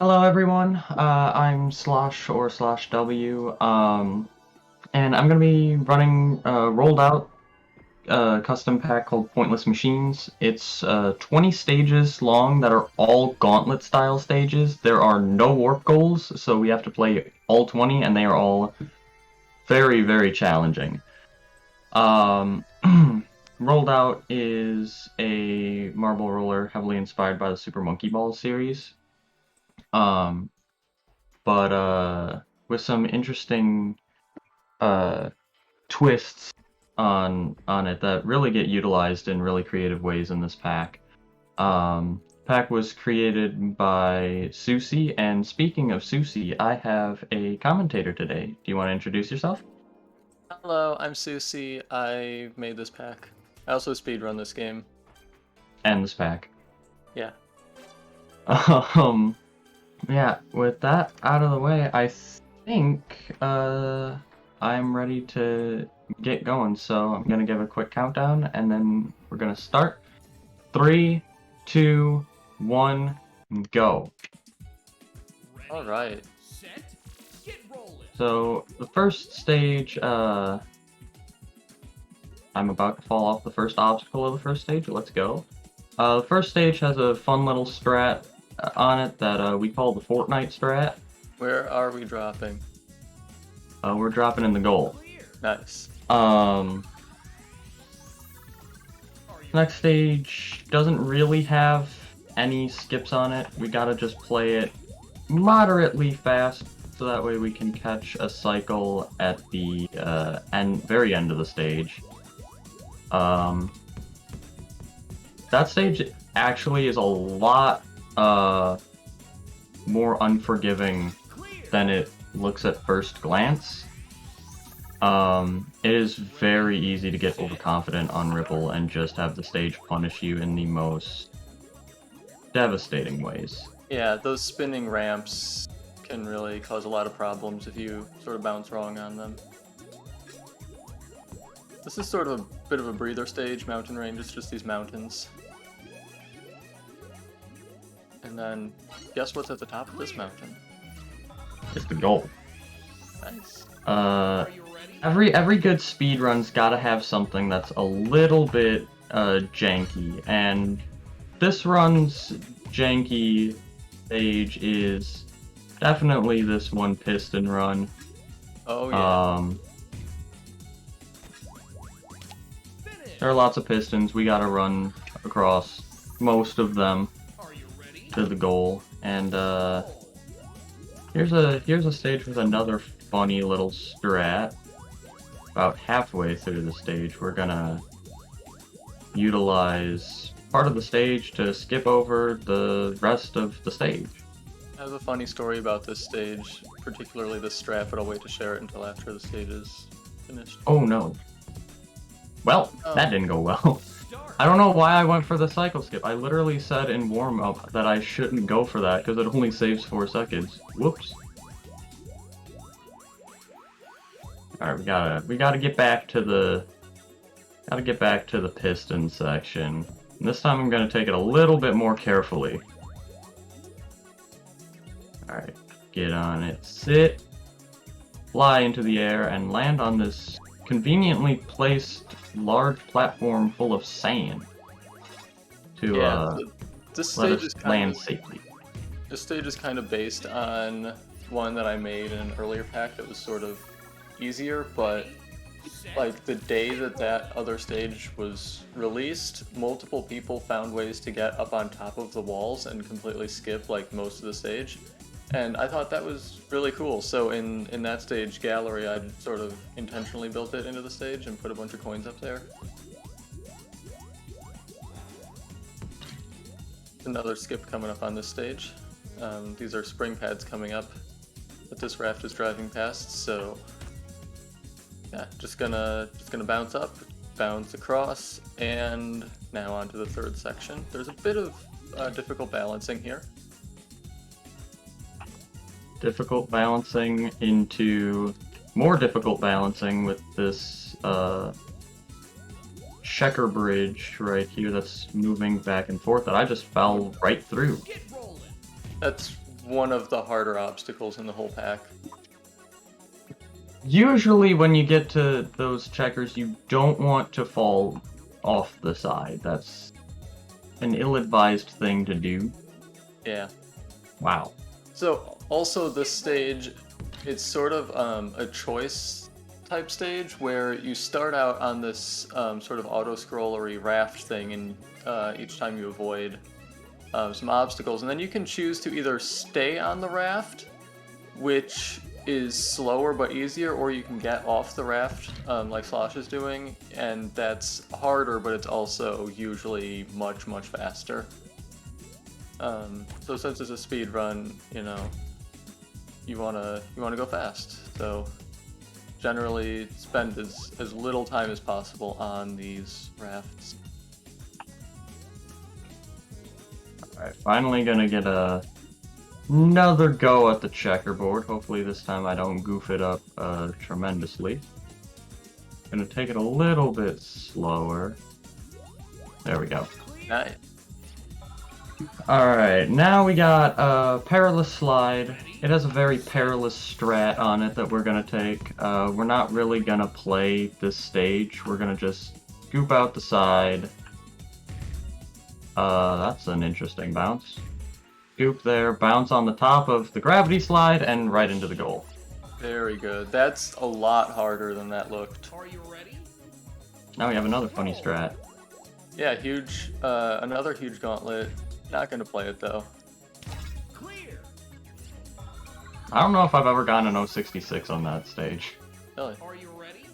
Hello everyone, I'm Slosh or SloshW, and I'm gonna be running a rolled out custom pack called Pointless Machines. It's 20 stages long that are all gauntlet style stages. There are no warp goals, so we have to play all 20, and they are all very, very challenging. Um, Rolled Out is a marble roller heavily inspired by the Super Monkey Ball series. Um, but with some interesting uh, twists on it that really get utilized in really creative ways in this pack. Pack was created by Susie, and speaking of Susie, I have a commentator today. Do you want to introduce yourself Hello, I'm Susie. I made this pack. I also speedrun this game. and this pack? Yeah. Um, yeah. With that out of the way, I think I'm ready to get going. So I'm gonna give a quick countdown, and then we're gonna start. 3, 2, 1, go. All right. So the first stage, I'm about to fall off the first obstacle of the first stage. Let's go. The first stage has a fun little strat on it that we call the Fortnite strat. Where are we dropping? We're dropping in the goal. Nice. Next stage doesn't really have any skips on it. We gotta just play it moderately fast, so that way we can catch a cycle at the very end of the stage. That stage actually is a lot more unforgiving than it looks at first glance. It is very easy to get overconfident on Ripple and just have the stage punish you in the most devastating ways. Yeah, those spinning ramps can really cause a lot of problems if you sort of bounce wrong on them. This is sort of a bit of a breather stage. Mountain range is just these mountains. And then, guess what's at the top of this mountain? It's the goal. Nice. Every good speedrun's gotta have something that's a little bit janky, and this run's janky stage is definitely this one piston run. Oh yeah. There are lots of pistons. We gotta run across most of them to the goal, and here's a stage with another funny little strat. About halfway through the stage, we're gonna utilize part of the stage to skip over the rest of the stage. I have a funny story about this stage, particularly this strat, but I'll wait to share it until after the stage is finished. Oh no. Well, that didn't go well. I don't know why I went for the cycle skip. I literally said in warm-up that I shouldn't go for that because it only saves 4 seconds. Whoops. Alright, we gotta get back to the piston section. And this time I'm gonna take it a little bit more carefully. Alright, get on it, sit, fly into the air, and land on this conveniently placed large platform full of sand to this let stage us is land safely. This stage is kind of based on one that I made in an earlier pack that was sort of easier, but like the day that other stage was released, multiple people found ways to get up on top of the walls and completely skip like most of the stage. And I thought that was really cool. So in that stage gallery, I sort of intentionally built it into the stage and put a bunch of coins up there. Another skip coming up on this stage. These are spring pads coming up that this raft is driving past, so yeah, just gonna bounce up, bounce across, and now onto the third section. There's a bit of difficult balancing here. Difficult balancing into more difficult balancing with this checker bridge right here that's moving back and forth that I just fell right through. That's one of the harder obstacles in the whole pack. Usually when you get to those checkers, you don't want to fall off the side. That's an ill-advised thing to do. Yeah. Wow. So also this stage, it's sort of a choice type stage where you start out on this sort of auto-scrollery raft thing, and each time you avoid some obstacles, and then you can choose to either stay on the raft, which is slower but easier, or you can get off the raft like Slosh is doing, and that's harder, but it's also usually much faster. So since it's a speed run, you know, you wanna go fast. So generally spend as little time as possible on these rafts. Alright, finally gonna get another go at the checkerboard. Hopefully this time I don't goof it up tremendously. Gonna take it a little bit slower. There we go. Nice. Alright, now we got Perilous Slide. It has a very perilous strat on it that we're gonna take. We're not really gonna play this stage. We're gonna just scoop out the side. That's an interesting bounce. Scoop there, bounce on the top of the gravity slide, and right into the goal. Very good. That's a lot harder than that looked. Are you ready? Now we have another funny strat. Yeah, huge. Another huge gauntlet. Not gonna play it though. Clear. I don't know if I've ever gotten an 066 on that stage. Really. Are you ready?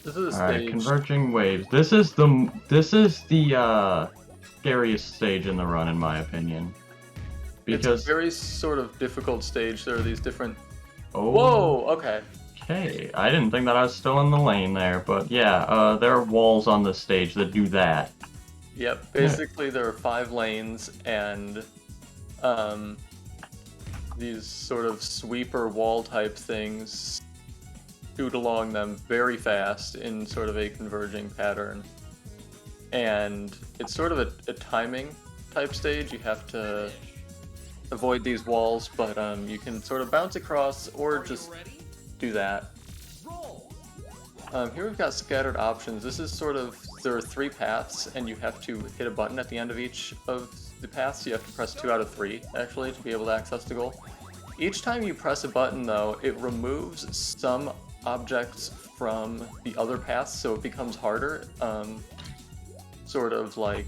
This is a Alright, stage. converging waves. This is the scariest stage in the run, in my opinion. It's Because a very sort of difficult stage. There are these different. oh, Whoa. Okay. okay, I didn't think that I was still in the lane there, but yeah, there are walls on this stage that do that. Yep. Basically, there are 5 lanes, and these sort of sweeper wall type things shoot along them very fast in sort of a converging pattern. And it's sort of a timing type stage. You have to avoid these walls, but you can sort of bounce across or just Ready? do that. Roll. Here we've got scattered options. This is sort of, there are 3 paths, and you have to hit a button at the end of each of the paths. You have to press 2 out of 3, actually, to be able to access the goal. Each time you press a button, though, it removes some objects from the other paths, so it becomes harder. Sort of like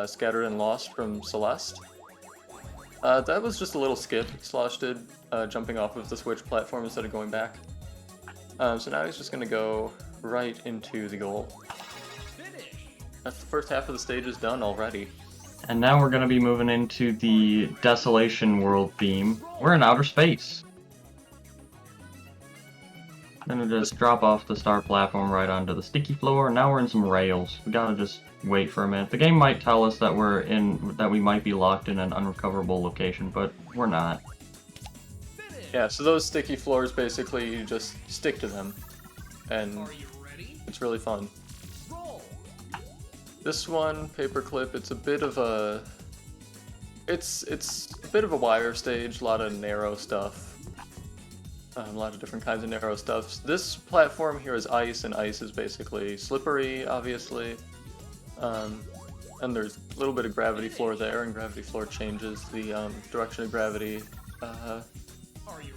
Scattered and Lost from Celeste. That was just a little skip Slosh did, jumping off of the Switch platform instead of going back. So now he's just going to go right into the goal. Finish. That's the first half of the stage is done already. And now we're going to be moving into the Desolation World theme. We're in outer space. Gonna just drop off the star platform right onto the sticky floor. Now we're in some rails. We gotta just wait for a minute. The game might tell us that we might be locked in an unrecoverable location, but we're not. Finish. Yeah, so those sticky floors, basically, you just stick to them. And Are you ready? it's really fun. Roll. This one, Paperclip, it's a bit of a... It's a bit of a wire stage, a lot of narrow stuff. A lot of different kinds of narrow stuff. This platform here is ice, and ice is basically slippery, obviously. And there's a little bit of gravity floor there, and gravity floor changes the direction of gravity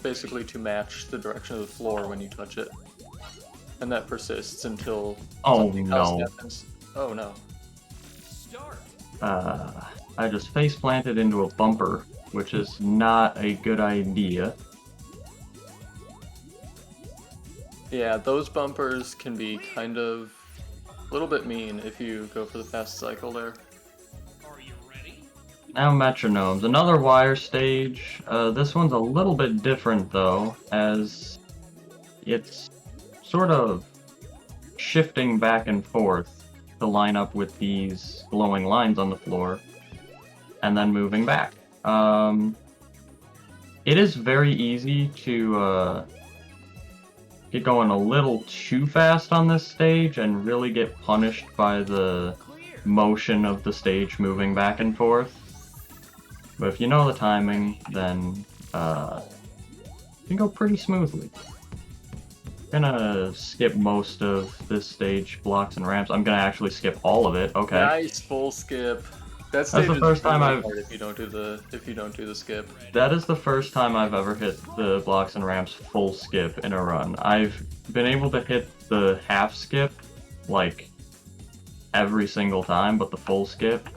basically to match the direction of the floor when you touch it. And that persists until something else happens. Oh no. Start. I just face planted into a bumper, which is not a good idea. Yeah, those bumpers can be kind of a little bit mean if you go for the fast cycle there. Are you ready? Now Metronomes, another wire stage. This one's a little bit different though, as it's sort of shifting back and forth to line up with these glowing lines on the floor, and then moving back. It is very easy to get going a little too fast on this stage and really get punished by the Clear. motion of the stage moving back and forth. But if you know the timing, then it can go pretty smoothly. Gonna skip most of this stage blocks and ramps. I'm gonna actually skip all of it. Okay. Nice full skip. That That's stage the is first time really I've. hard if you don't do the skip. That is the first time I've ever hit the blocks and ramps full skip in a run. I've been able to hit the half skip like every single time, but the full skip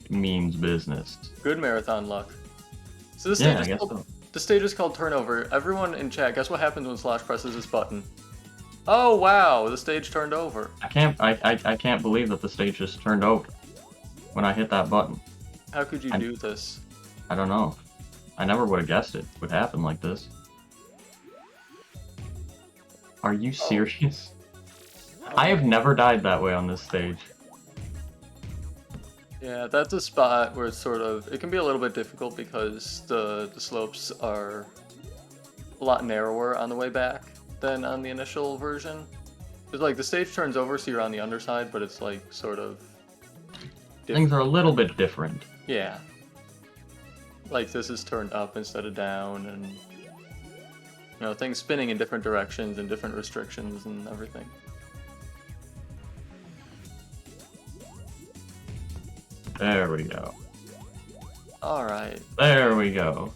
means business. Good marathon luck. So this Yeah, stage I is guess called, so. the stage is called turnover. Everyone in chat, guess what happens when Slosh presses this button? Oh wow, the stage turned over. I can't believe that the stage just turned over when I hit that button. How could you do this? I don't know. I never would have guessed it would happen like this. Are you serious? I have never died that way on this stage. Yeah, that's a spot where it's sort of, it can be a little bit difficult because the slopes are a lot narrower on the way back than on the initial version. It's like the stage turns over so you're on the underside, but it's like sort of Things are a little bit different. yeah. Like this is turned up instead of down, and you know, things spinning in different directions and different restrictions and everything. There we go. Alright. There we go.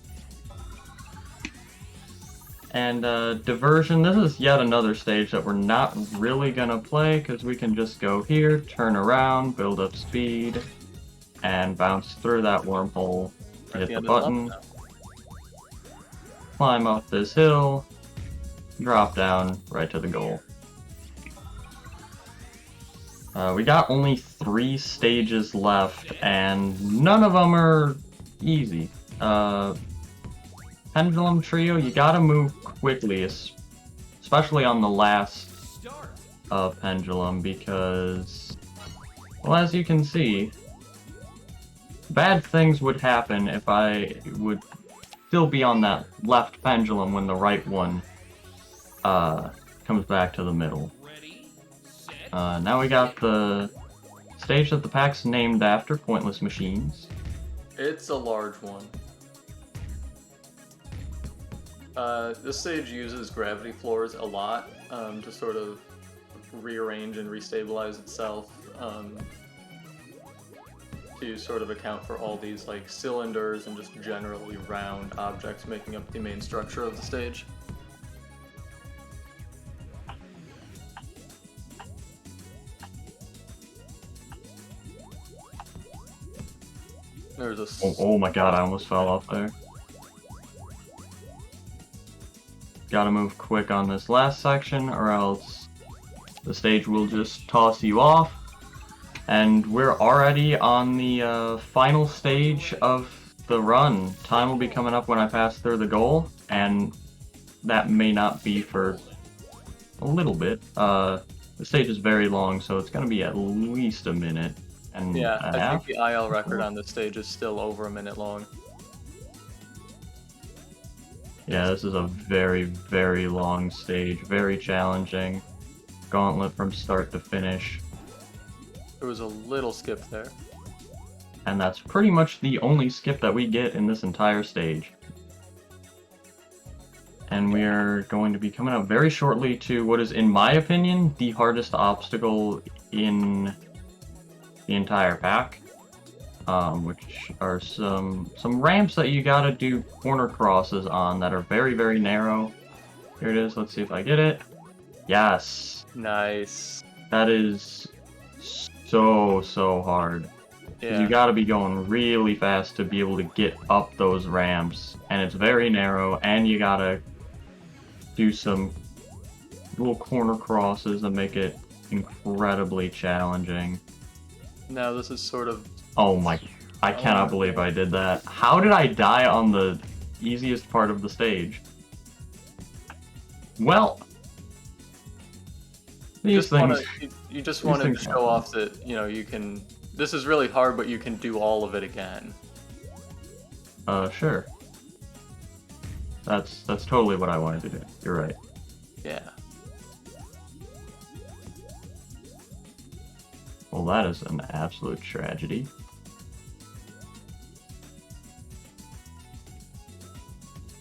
And diversion, this is yet another stage that we're not really gonna play because we can just go here, turn around, build up speed, and bounce through that wormhole, hit the button, climb up this hill, drop down right to the goal. We got only 3 stages left, and none of them are easy. Pendulum Trio, you gotta move quickly, especially on the last Pendulum, because, well, as you can see, bad things would happen if I would still be on that left pendulum when the right one comes back to the middle. Now we got the stage that the pack's named after, Pointless Machines. It's a large one. This stage uses gravity floors a lot to sort of rearrange and restabilize itself to sort of account for all these like cylinders and just generally round objects making up the main structure of the stage. There's a Oh my god, I almost fell off there. Gotta move quick on this last section or else the stage will just toss you off. And we're already on the final stage of the run. Time will be coming up when I pass through the goal, and that may not be for a little bit. The stage is very long, so it's gonna be at least a minute. And yeah, a I half. think the IL record on this stage is still over a minute long. Yeah, this is a very, very long stage, very challenging. Gauntlet from start to finish. There was a little skip there. And that's pretty much the only skip that we get in this entire stage. And we are going to be coming up very shortly to what is, in my opinion, the hardest obstacle in the entire pack. Which are some ramps that you gotta do corner crosses on that are very, very narrow. Here it is, let's see if I get it. Yes! Nice. That is so hard. Yeah. You gotta be going really fast to be able to get up those ramps, and it's very narrow, and you gotta do some little corner crosses that make it incredibly challenging. Now this is sort of... Oh my, I cannot believe I did that. How did I die on the easiest part of the stage? Well, these things... You just wanted to show off that, you know, you can... This is really hard, but you can do all of it again. Sure. That's totally what I wanted to do. You're right. Yeah. Well, that is an absolute tragedy.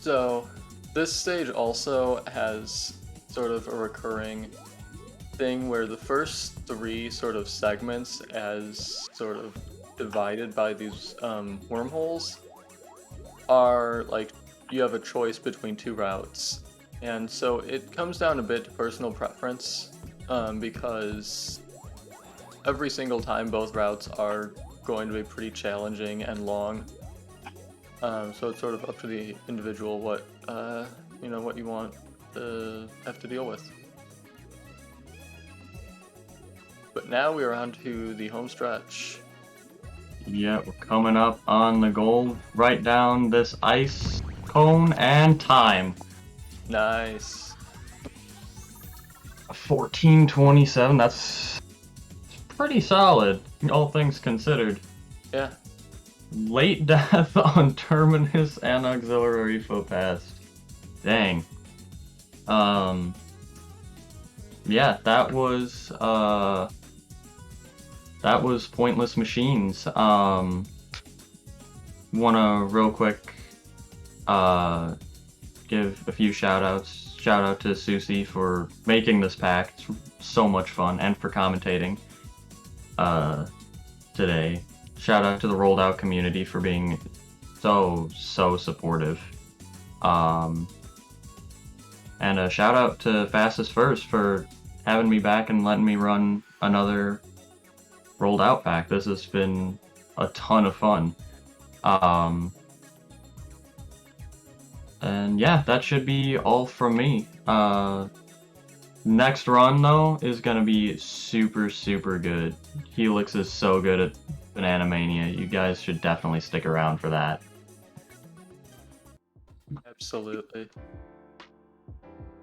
So, this stage also has sort of a recurring thing where the first 3 sort of segments, as sort of divided by these wormholes, are like you have a choice between 2 routes. And so it comes down a bit to personal preference, because every single time both routes are going to be pretty challenging and long. So it's sort of up to the individual what what you want to have to deal with. But now we are on to the home stretch. Yeah, we're coming up on the goal. Right down this ice cone and time. Nice. 14:27. That's pretty solid, all things considered. Yeah. Late death on terminus and auxiliary footpath. Dang. Yeah, that was Pointless Machines. Wanna real quick give a few shout outs. Shout out to Susie for making this pack. It's so much fun, and for commentating today. Shout out to the rolled out community for being so supportive. And a shout out to Fastest First for having me back and letting me run another rolled out pack. This has been a ton of fun. And yeah, that should be all from me. Next run though is gonna be super good. Helix is so good at Banana Mania. You guys should definitely stick around for that. Absolutely.